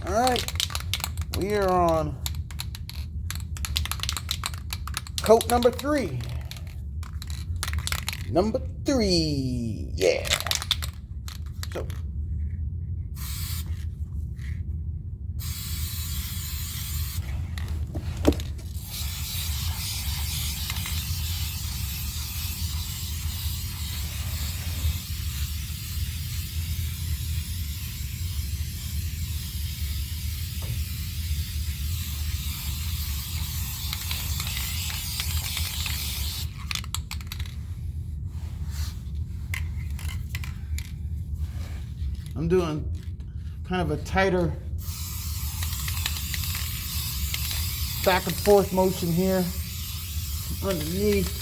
All right, we are on coat number 3. Number 3, yeah. So, I'm doing kind of a tighter back and forth motion here underneath.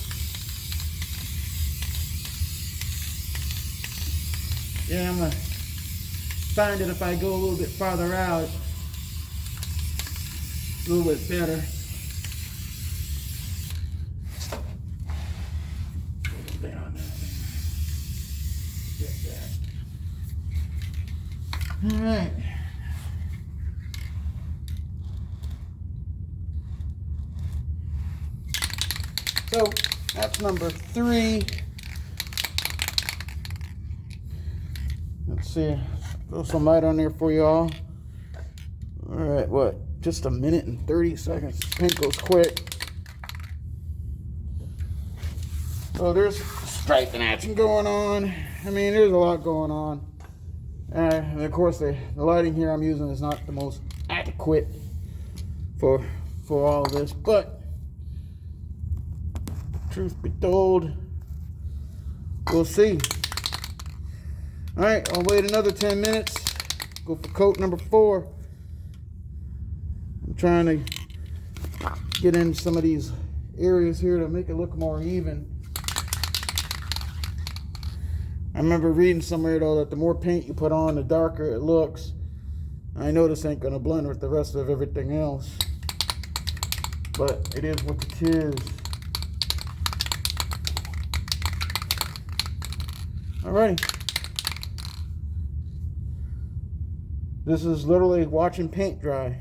Yeah, I'm gonna find it if I go a little bit farther out, a little bit better. All right. So that's number 3. Let's see. Throw some light on there for y'all. All right, what? Just a minute and 30 seconds. Paint goes quick. So there's striping action going on. I mean, there's a lot going on. And of course, the lighting here I'm using is not the most adequate for all of this, but truth be told, we'll see. All right, I'll wait another 10 minutes. Go for coat number 4. I'm trying to get in some of these areas here to make it look more even. I remember reading somewhere though that the more paint you put on, the darker it looks. I know this ain't gonna blend with the rest of everything else, but it is what it is. Alrighty. This is literally watching paint dry.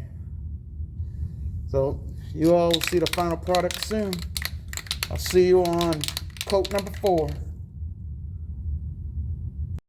So you all will see the final product soon. I'll see you on coat number 4.